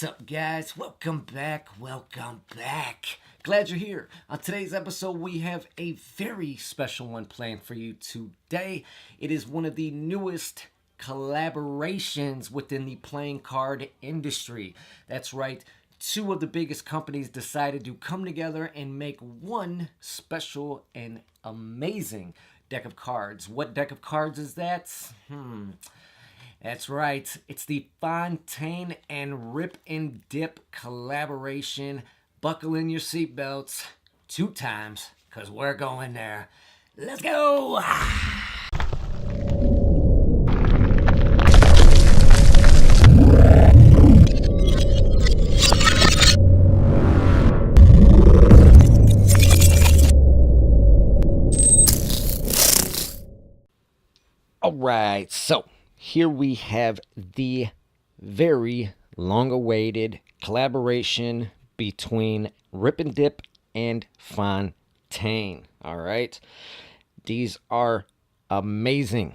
What's up, guys? Welcome back. Glad you're here. On today's episode, we have a very special one planned for you today. It is one of the newest collaborations within the playing card industry. That's right. Two of the biggest companies decided to come together and make one special and amazing deck of cards. What deck of cards is that? That's right. It's the Fontaine and RIPNDIP collaboration. Buckle in your seatbelts 2 times, because we're going there. Let's go! All right, so here we have the very long-awaited collaboration between RIPNDIP and Fontaine. All right, these are amazing.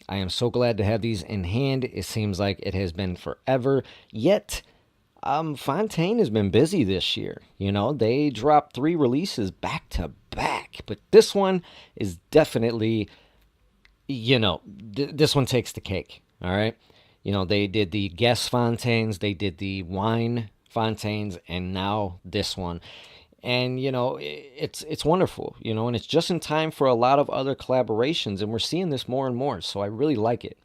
I am so glad to have these in hand. It seems like it has been forever. Yet, Fontaine has been busy this year. You know, they dropped 3 releases back to back, but this one is definitely, this one takes the cake. All right. They did the guest Fontaines, they did the wine Fontaines, and now this one. And, it's wonderful, and it's just in time for a lot of other collaborations, and we're seeing this more and more, so I really like it.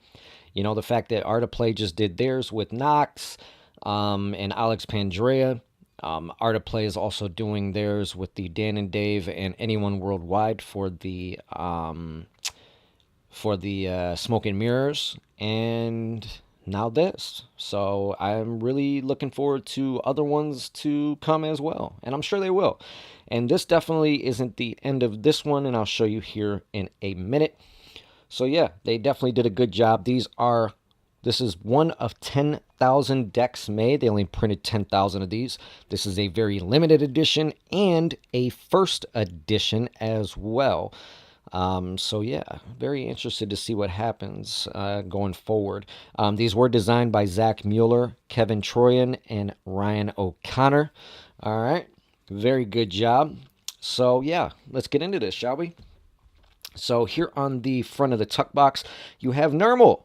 The fact that Art of Play just did theirs with Knox and Alex Pandrea. Art of Play is also doing theirs with the Dan and Dave and Anyone Worldwide for the Smoke and Mirrors, and now this. So I'm really looking forward to other ones to come as well, and I'm sure they will. And this definitely isn't the end of this one, and I'll show you here in a minute. So yeah, they definitely did a good job. This is one of 10,000 decks made. They only printed 10,000 of these. This is a very limited edition and a first edition as well. So yeah, very interested to see what happens going forward. These were designed by Zach Mueller, Kevin Troyan, and Ryan O'Connor. All right, very good job. So yeah, let's get into this, shall we? So here on the front of the tuck box, you have Nermal.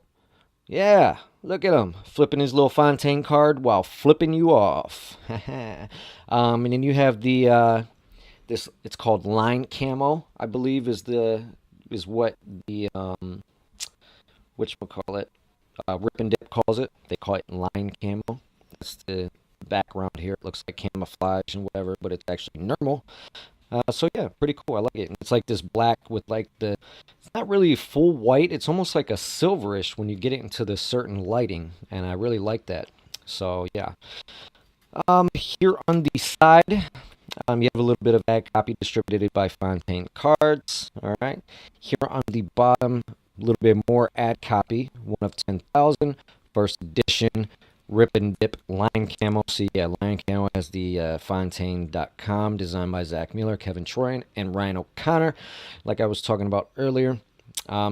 Yeah, look at him flipping his little Fontaine card while flipping you off. And then you have the it's called line camo, I believe is what the whatchamacallit, RIPNDIP calls it. They call it line camo. That's the background here. It looks like camouflage and whatever, but it's actually normal. So yeah, pretty cool. I like it. And it's like this black with it's not really full white. It's almost like a silverish when you get it into this certain lighting, and I really like that. So yeah. Here on the side, you have a little bit of ad copy distributed by Fontaine Cards. All right. Here on the bottom, a little bit more ad copy. 1 of 10,000. First edition RIPNDIP line camo. See, yeah, line camo has the Fontaine.com, designed by Zach Mueller, Kevin Troyan, and Ryan O'Connor, like I was talking about earlier.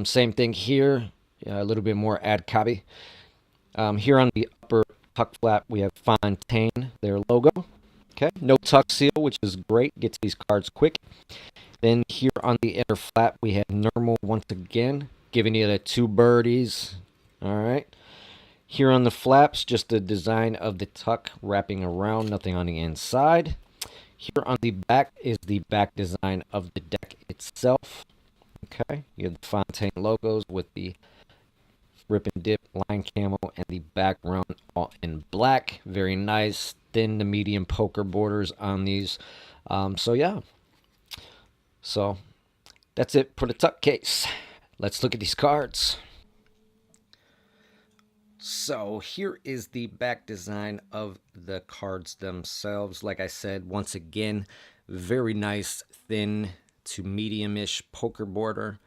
Same thing here. A little bit more ad copy. Here on the upper tuck flap, we have Fontaine, their logo. Okay, no tuck seal, which is great. Gets these cards quick. Then here on the inner flap, we have Normal once again, giving you the 2 birdies. All right. Here on the flaps, just the design of the tuck wrapping around, nothing on the inside. Here on the back is the back design of the deck itself. Okay, you have the Fontaine logos with the RIPNDIP line camo and the background all in black. Very nice. Thin to medium poker borders on these. So yeah. So that's it for the tuck case. Let's look at these cards. So here is the back design of the cards themselves. Like I said, once again, very nice thin to medium-ish poker border.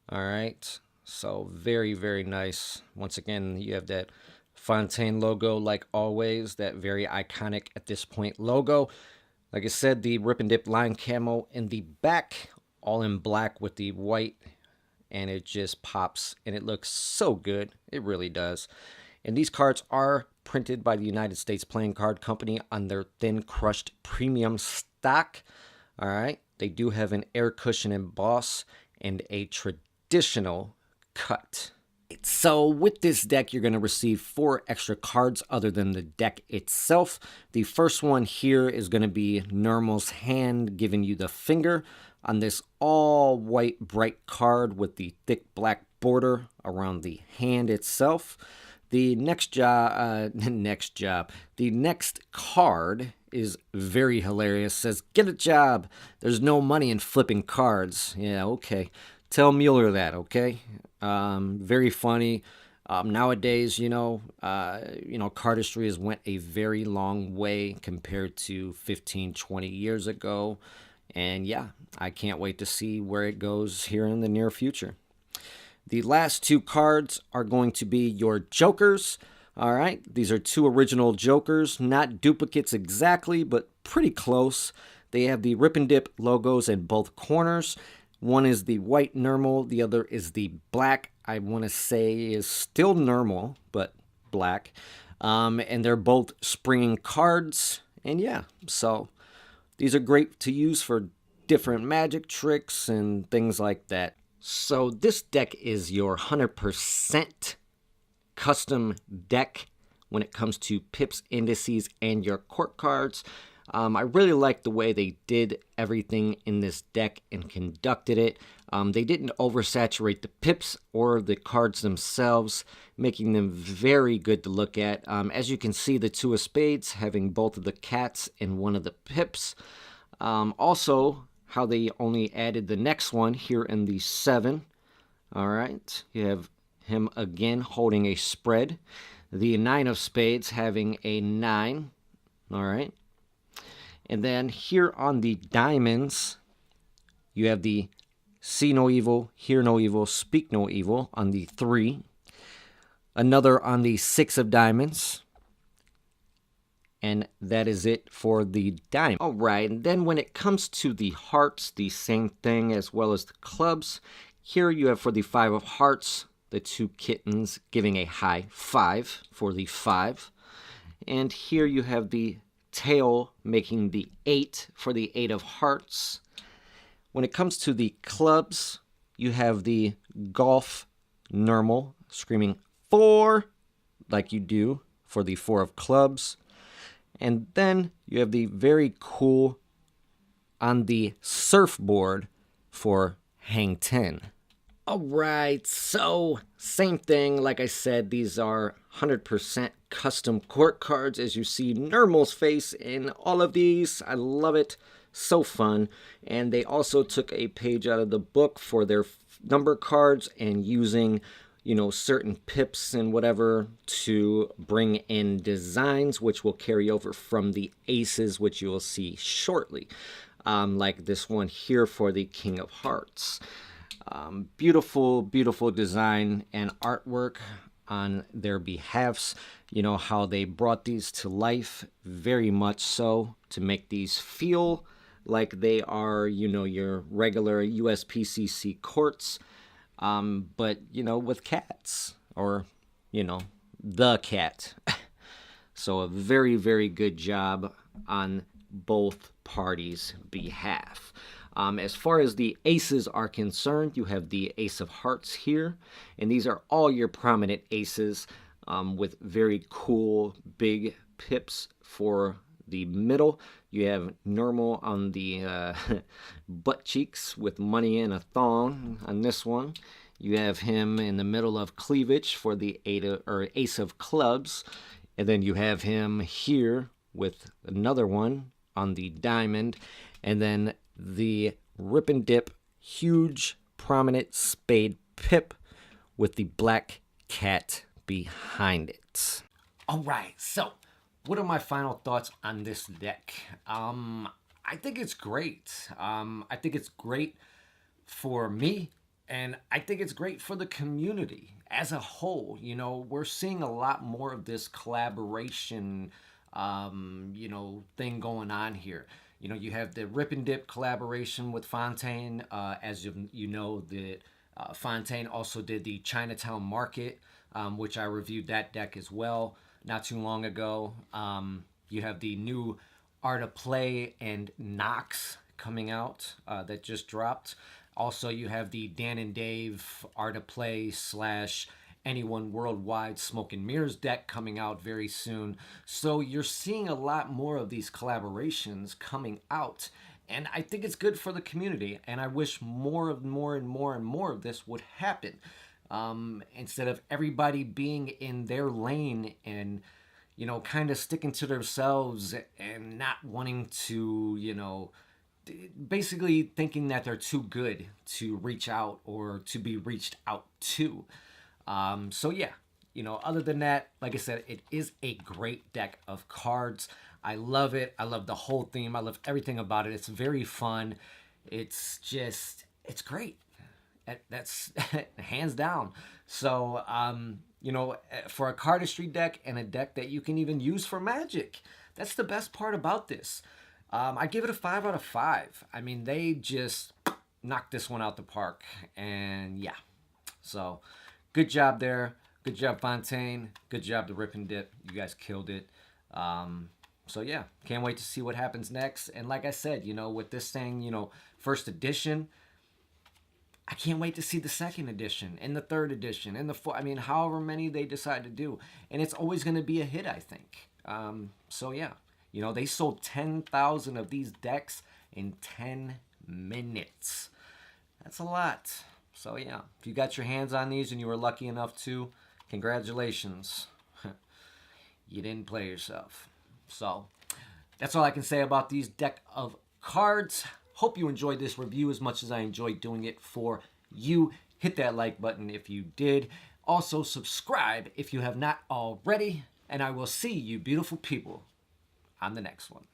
All right. So very, very nice. Once again, you have that Fontaine logo, like always, that very iconic at this point logo. Like I said, the RIPNDIP line camo in the back, all in black with the white, and it just pops, and it looks so good. It really does. And these cards are printed by the United States Playing Card Company on their thin crushed premium stock. All right. They do have an air cushion emboss and a traditional cut. So with this deck, you're going to receive 4 extra cards other than the deck itself. The first one here is going to be Nermal's Hand, giving you the finger on this all white bright card with the thick black border around the hand itself. The next card is very hilarious. Says, "Get a job. There's no money in flipping cards." Yeah, okay. Tell Mueller that, okay? Very funny. Nowadays, cardistry has went a very long way compared to 15, 20 years ago. And yeah, I can't wait to see where it goes here in the near future. The last 2 cards are going to be your Jokers. All right, these are 2 original Jokers, not duplicates exactly, but pretty close. They have the RIPNDIP logos in both corners. One is the white Nermal, the other is the black. I want to say is still Nermal, but black. And they're both springing cards. And yeah, so these are great to use for different magic tricks and things like that. So this deck is your 100% custom deck when it comes to pips, indices, and your court cards. I really like the way they did everything in this deck and conducted it. They didn't oversaturate the pips or the cards themselves, making them very good to look at. As you can see, the 2 of spades having both of the cats and one of the pips. Also, how they only added the next one here in the 7. All right, you have him again holding a spread. The 9 of spades having a 9. All right. And then here on the diamonds, you have the see no evil, hear no evil, speak no evil on the 3. Another on the 6 of diamonds. And that is it for the diamond. All right, and then when it comes to the hearts, the same thing as well as the clubs. Here you have for the 5 of hearts, the 2 kittens giving a high 5 for the 5. And here you have the tail making the 8 for the 8 of hearts. When it comes to the clubs, you have the golf Nermal screaming 4 like you do for the 4 of clubs. And then you have the very cool on the surfboard for hang 10. All right, so same thing. Like I said, these are 100% custom court cards. As you see Nermal's face in all of these. I love it. So fun. And they also took a page out of the book for their number cards and using, certain pips and whatever to bring in designs, which will carry over from the aces, which you will see shortly. Like this one here for the King of Hearts. Beautiful, beautiful design and artwork on their behalfs. How they brought these to life, very much so, to make these feel like they are, your regular USPCC courts, but, with cats, or, the cat. So a very, very good job on both parties' behalf. As far as the aces are concerned, you have the Ace of Hearts here, and these are all your prominent aces with very cool big pips for the middle. You have Nermal on the butt cheeks with money in a thong on this one. You have him in the middle of cleavage for the Ace of Clubs, and then you have him here with another one on the diamond, and then the RIPNDIP huge prominent spade pip with the black cat behind it. All right, so what are my final thoughts on this deck? I think it's great. I think it's great for me, and I think it's great for the community as a whole. We're seeing a lot more of this collaboration, thing going on here. You have the RIPNDIP collaboration with Fontaine. As that Fontaine also did the Chinatown Market, which I reviewed that deck as well. not too long ago. You have the new Art of Play and Nox coming out that just dropped. Also, you have the Dan and Dave Art of Play slash Anyone Worldwide Smoke and Mirrors deck coming out very soon. So you're seeing a lot more of these collaborations coming out. And I think it's good for the community. And I wish more of this would happen. Instead of everybody being in their lane and, you know, kind of sticking to themselves and not wanting to, you know, basically thinking that they're too good to reach out or to be reached out to. So yeah, you know, other than that, like I said, it is a great deck of cards. I love it. I love the whole theme. I love everything about it. It's very fun. It's just, it's great. That's hands down. So, you know, for a cardistry deck and a deck that you can even use for Magic, that's the best part about this. I give it a 5 out of 5. I mean, they just knocked this one out the park. And yeah, so good job there. Good job, Fontaine. Good job, the Rip and Dip. You guys killed it. So yeah, can't wait to see what happens next. And like I said, you know, with this thing, you know, first edition, I can't wait to see the second edition and the third edition and the fourth. I mean, however many they decide to do. And it's always going to be a hit, I think. So yeah, you know, they sold 10,000 of these decks in 10 minutes. That's a lot. So yeah, if you got your hands on these and you were lucky enough to, congratulations. You didn't play yourself. So that's all I can say about these deck of cards. Hope you enjoyed this review as much as I enjoyed doing it for you. Hit that like button if you did. Also subscribe if you have not already. And I will see you beautiful people on the next one.